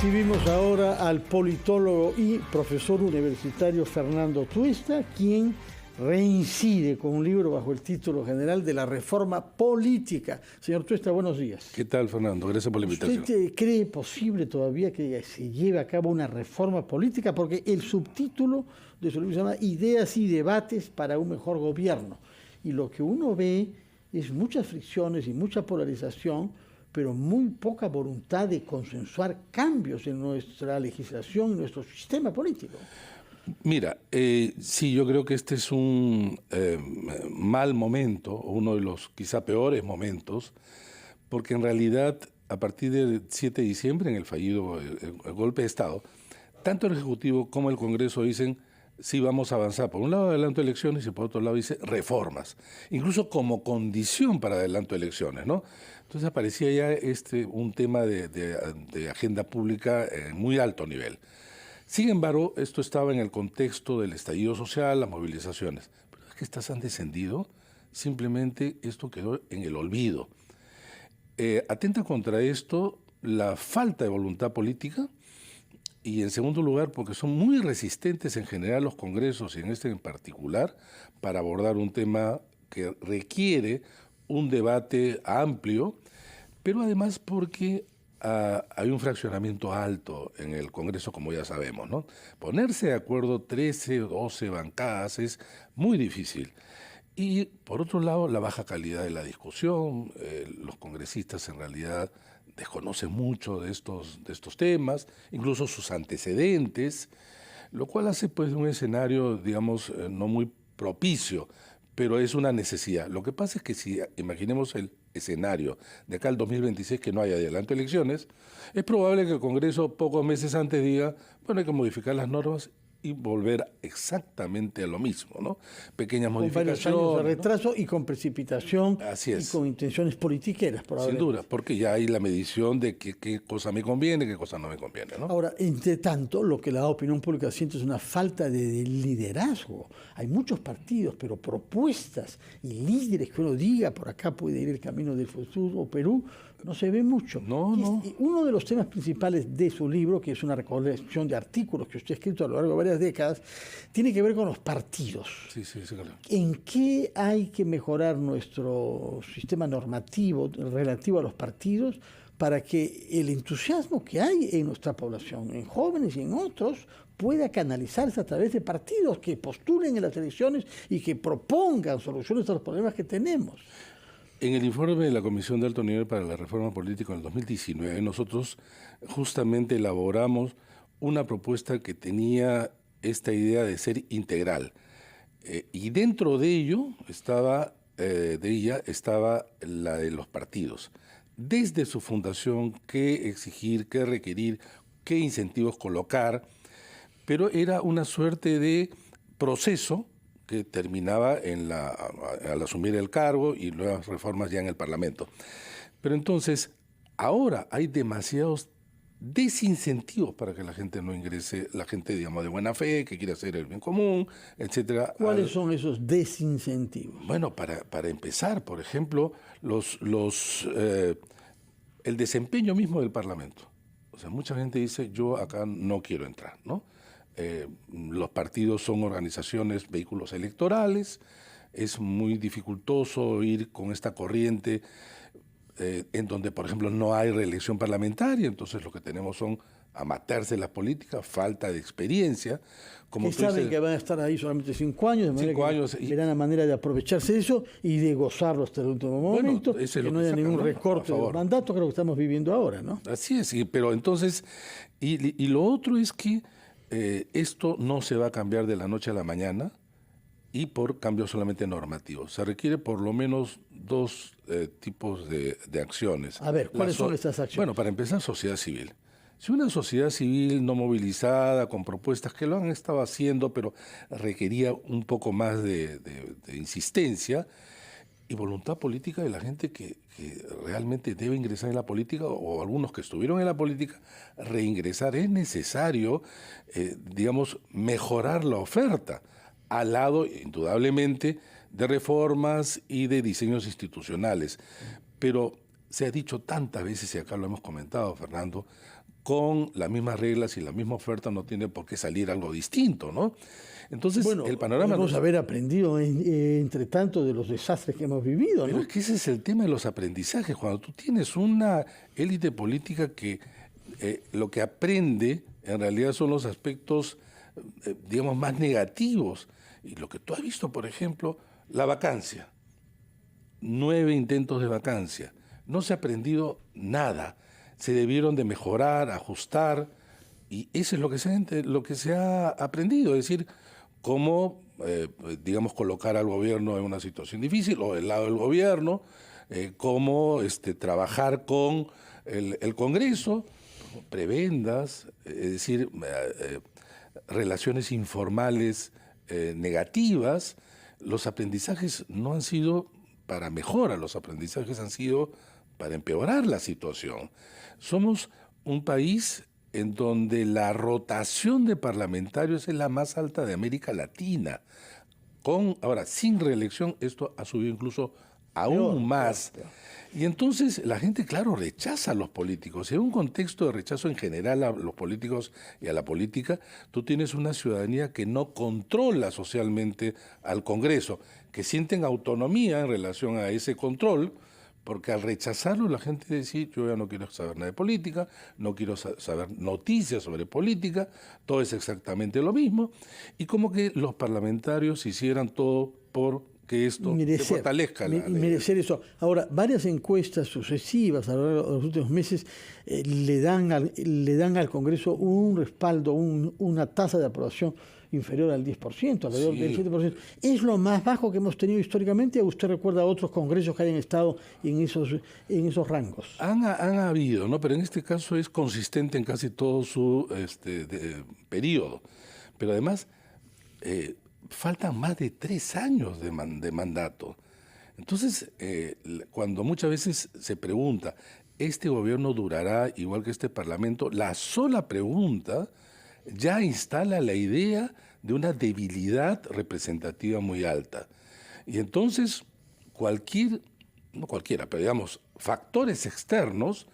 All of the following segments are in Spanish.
Recibimos ahora al politólogo y profesor universitario Fernando Tuesta, quien reincide con un libro bajo el título general de la reforma política. Señor Tuesta, buenos días. ¿Qué tal, Fernando? Gracias por la invitación. ¿Usted cree posible todavía que se lleve a cabo una reforma política? Porque el subtítulo de su libro se llama Ideas y debates para un mejor gobierno. Y lo que uno ve es muchas fricciones y mucha polarización, pero muy poca voluntad de consensuar cambios en nuestra legislación, en nuestro sistema político. Mira, sí, yo creo que este es un mal momento, uno de los quizá peores momentos, porque en realidad a partir del 7 de diciembre, en el fallido el golpe de Estado, tanto el Ejecutivo como el Congreso dicen sí vamos a avanzar. Por un lado adelanto elecciones y por otro lado dice reformas, incluso como condición para adelanto elecciones, ¿no? Entonces aparecía ya un tema de agenda pública en muy alto nivel. Sin embargo, esto estaba en el contexto del estallido social, las movilizaciones. Pero es que estas han descendido, simplemente esto quedó en el olvido. Atenta contra esto la falta de voluntad política y, en segundo lugar, porque son muy resistentes en general los congresos y en este en particular para abordar un tema que requiere un debate amplio, pero además porque hay un fraccionamiento alto en el Congreso, como ya sabemos, ¿no? Ponerse de acuerdo 13 o 12 bancadas es muy difícil. Y, por otro lado, la baja calidad de la discusión. Los congresistas, en realidad, desconocen mucho de estos temas, incluso sus antecedentes, lo cual hace pues un escenario, digamos, no muy propicio, pero es una necesidad. Lo que pasa es que si imaginemos el escenario de acá al 2026 que no haya adelanto elecciones, es probable que el Congreso pocos meses antes diga, bueno, hay que modificar las normas y volver exactamente a lo mismo, ¿no? Pequeñas modificaciones. Con varios años de retraso, ¿no? Y con precipitación. Así es. Y con intenciones politiqueras, probablemente. Sin duda, porque ya hay la medición de qué cosa me conviene, qué cosa no me conviene, ¿no? Ahora, entre tanto, lo que la opinión pública siente es una falta de liderazgo. Hay muchos partidos, pero propuestas y líderes que uno diga, por acá puede ir el camino del futuro, Perú, no se ve mucho. No. Y uno de los temas principales de su libro, que es una recolección de artículos que usted ha escrito a lo largo de varias décadas, tiene que ver con los partidos. Sí, claro. ¿En qué hay que mejorar nuestro sistema normativo relativo a los partidos para que el entusiasmo que hay en nuestra población, en jóvenes y en otros, pueda canalizarse a través de partidos que postulen en las elecciones y que propongan soluciones a los problemas que tenemos? En el informe de la Comisión de Alto Nivel para la Reforma Política en el 2019, nosotros justamente elaboramos una propuesta que tenía esta idea de ser integral. Y dentro de ello estaba la de los partidos. Desde su fundación, qué exigir, qué requerir, qué incentivos colocar, pero era una suerte de proceso que terminaba al asumir el cargo y nuevas reformas ya en el Parlamento. Pero entonces, ahora hay demasiados desincentivos para que la gente no ingrese, la gente, digamos, de buena fe, que quiere hacer el bien común, etcétera. ¿Cuáles son esos desincentivos? Bueno, para empezar, por ejemplo, el desempeño mismo del Parlamento. O sea, mucha gente dice, yo acá no quiero entrar, ¿no? Los partidos son organizaciones, vehículos electorales, es muy dificultoso ir con esta corriente en donde, por ejemplo, no hay reelección parlamentaria, entonces lo que tenemos son amateurs de la política, falta de experiencia. Como saben que van a estar ahí solamente 5 años, de manera 5 años, que verán la manera de aprovecharse de eso y de gozarlo hasta el último momento, que no haya ningún recorte del mandato, creo que estamos viviendo ahora, ¿no? Así es, pero entonces, y lo otro es que esto no se va a cambiar de la noche a la mañana y por cambios solamente normativos. Se requiere por lo menos 2 tipos de acciones. A ver, ¿cuáles son estas acciones? Bueno, para empezar, sociedad civil. Si una sociedad civil no movilizada, con propuestas que lo han estado haciendo, pero requería un poco más de insistencia y voluntad política de la gente que realmente debe ingresar en la política, o algunos que estuvieron en la política, reingresar, es necesario, digamos, mejorar la oferta, al lado, indudablemente, de reformas y de diseños institucionales. Pero se ha dicho tantas veces, y acá lo hemos comentado, Fernando, con las mismas reglas y la misma oferta no tiene por qué salir algo distinto, ¿no? Entonces, bueno, el panorama... Podemos haber aprendido entre tanto de los desastres que hemos vivido, Pero ¿no? es que ese es el tema de los aprendizajes. Cuando tú tienes una élite política que lo que aprende en realidad son los aspectos, digamos, más negativos. Y lo que tú has visto, por ejemplo, la vacancia. 9 intentos de vacancia. No se ha aprendido nada. Se debieron de mejorar, ajustar, y eso es lo que se ha aprendido, es decir, cómo, digamos, colocar al gobierno en una situación difícil, o del lado del gobierno, cómo trabajar con el Congreso, prebendas, es decir, relaciones informales negativas. Los aprendizajes no han sido para mejora, los aprendizajes han sido para empeorar la situación. Somos un país en donde la rotación de parlamentarios es la más alta de América Latina. Ahora, sin reelección, esto ha subido incluso aún más. Y entonces la gente, claro, rechaza a los políticos. En un contexto de rechazo en general a los políticos y a la política, tú tienes una ciudadanía que no controla socialmente al Congreso, que sienten autonomía en relación a ese control, porque al rechazarlo la gente dice, yo ya no quiero saber nada de política, no quiero saber noticias sobre política, todo es exactamente lo mismo, y como que los parlamentarios hicieran todo por que esto se fortalezca. Merecer eso. Ahora, varias encuestas sucesivas a lo largo de los últimos meses le dan al Congreso un respaldo, una tasa de aprobación inferior al 10%, alrededor del 7%. ¿Es lo más bajo que hemos tenido históricamente o usted recuerda otros congresos que hayan estado en esos rangos? Han habido, ¿no? Pero en este caso es consistente en casi todo su periodo. Pero además, faltan más de 3 años de mandato. Entonces, cuando muchas veces se pregunta, ¿este gobierno durará igual que este Parlamento? La sola pregunta ya instala la idea de una debilidad representativa muy alta. Y entonces, no cualquiera, pero digamos, factores externos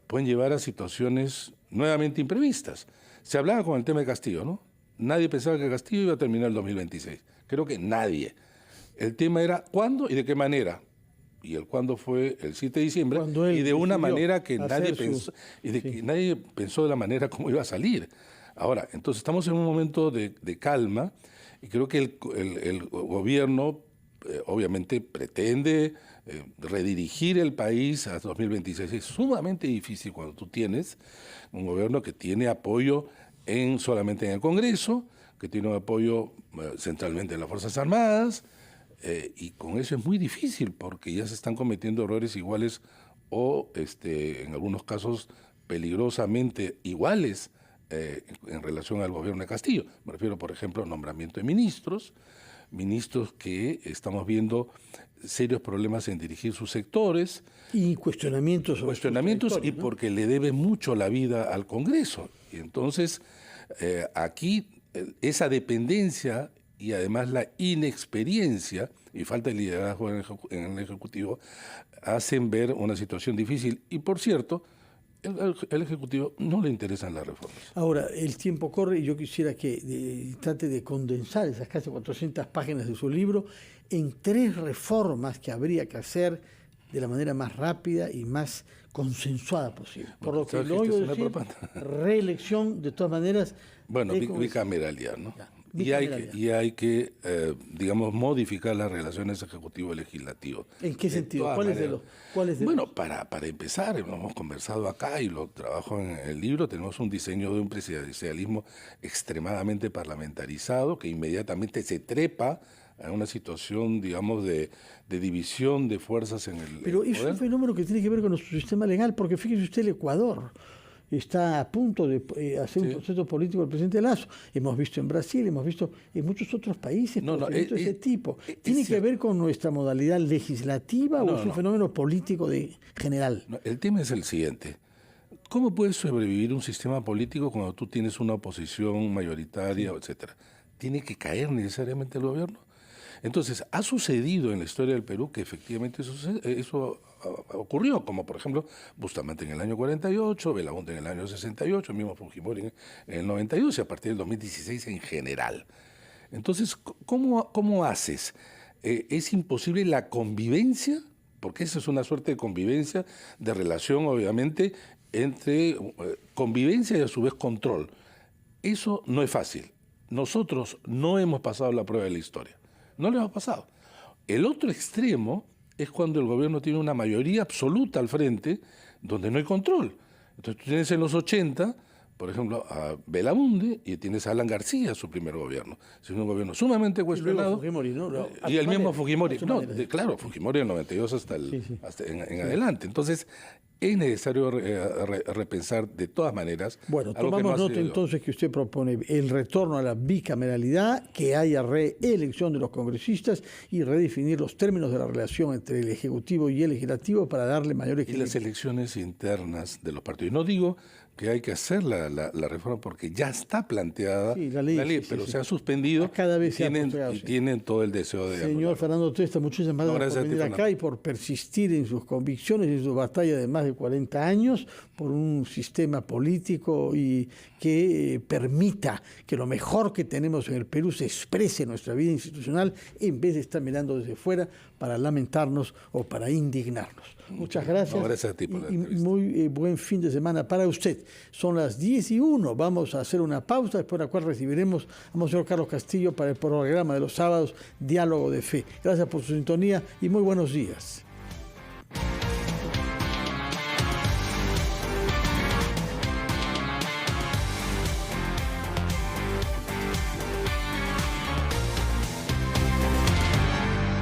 pueden llevar a situaciones nuevamente imprevistas. Se hablaba con el tema de Castillo, ¿no? Nadie pensaba que Castillo iba a terminar el 2026. Creo que nadie. El tema era cuándo y de qué manera. Y el cuándo fue el 7 de diciembre y de una manera que nadie pensó, que nadie pensó de la manera como iba a salir. Ahora, entonces estamos en un momento de calma y creo que el gobierno obviamente pretende redirigir el país a 2026. Es sumamente difícil cuando tú tienes un gobierno que tiene apoyo solamente en el Congreso, que tiene un apoyo centralmente en las Fuerzas Armadas, y con eso es muy difícil porque ya se están cometiendo errores iguales o en algunos casos peligrosamente iguales en relación al gobierno de Castillo. Me refiero, por ejemplo, al nombramiento de ministros que estamos viendo serios problemas en dirigir sus sectores. Y cuestionamientos y ¿no? Porque le debe mucho la vida al Congreso. Y entonces, aquí esa dependencia y además la inexperiencia y falta de liderazgo en el Ejecutivo hacen ver una situación difícil. Y por cierto, el Ejecutivo no le interesan las reformas. Ahora, el tiempo corre y yo quisiera que trate de condensar esas casi 400 páginas de su libro en 3 reformas que habría que hacer de la manera más rápida y más consensuada posible. Por lo que lo oigo decir, reelección, de todas maneras... Bueno, bicameralidad, ¿no? Ya. Y hay que digamos, modificar las relaciones ejecutivo-legislativo. ¿En qué sentido? ¿Cuáles de Bueno, para empezar, hemos conversado acá y lo trabajo en el libro, tenemos un diseño de un presidencialismo extremadamente parlamentarizado que inmediatamente se trepa a una situación, digamos, de división de fuerzas en el Pero es poder. Un fenómeno que tiene que ver con nuestro sistema legal, porque fíjese usted, el Ecuador está a punto de hacer un proceso político del presidente Lasso. Hemos visto en Brasil, hemos visto en muchos otros países procedimientos de ese tipo. ¿Tiene que ver con nuestra modalidad legislativa o es un fenómeno político general? No, el tema es el siguiente. ¿Cómo puede sobrevivir un sistema político cuando tú tienes una oposición mayoritaria, etcétera? ¿Tiene que caer necesariamente el gobierno? Entonces, ha sucedido en la historia del Perú que efectivamente eso ocurrió, como por ejemplo Bustamante en el año 48, Belaúnde en el año 68, el mismo Fujimori en el 92 y a partir del 2016 en general. Entonces, ¿cómo haces? ¿Es imposible la convivencia? Porque esa es una suerte de convivencia, de relación obviamente entre convivencia y a su vez control. Eso no es fácil. Nosotros no hemos pasado la prueba de la historia. No lo hemos pasado. El otro extremo es cuando el gobierno tiene una mayoría absoluta al frente donde no hay control. Entonces tú tienes en los 80, por ejemplo, a Belaúnde y tienes a Alan García, su primer gobierno. Es un gobierno sumamente cuestionado. Fujimori, ¿no? Y el mismo Fujimori. No, claro, Fujimori en el 92 hasta en adelante. Entonces, es necesario repensar de todas maneras. Bueno, tomamos nota entonces que usted propone el retorno a la bicameralidad, que haya reelección de los congresistas y redefinir los términos de la relación entre el Ejecutivo y el Legislativo para darle mayor equilibrio. Y las elecciones internas de los partidos. No digo que hay que hacer la reforma porque ya está planteada la ley, pero se ha suspendido cada vez y tienen todo el deseo de... Señor Fernando Testa, muchísimas gracias por venir acá y por persistir en sus convicciones y en su batalla de más de 40 años por un sistema político y que permita que lo mejor que tenemos en el Perú se exprese en nuestra vida institucional en vez de estar mirando desde fuera para lamentarnos o para indignarnos. Muchas gracias. No, gracias a ti por la entrevista. Muy buen fin de semana para usted. Son las 10:01. Vamos a hacer una pausa, después de la cual recibiremos a Monseñor Carlos Castillo para el programa de los sábados, Diálogo de Fe. Gracias por su sintonía y muy buenos días.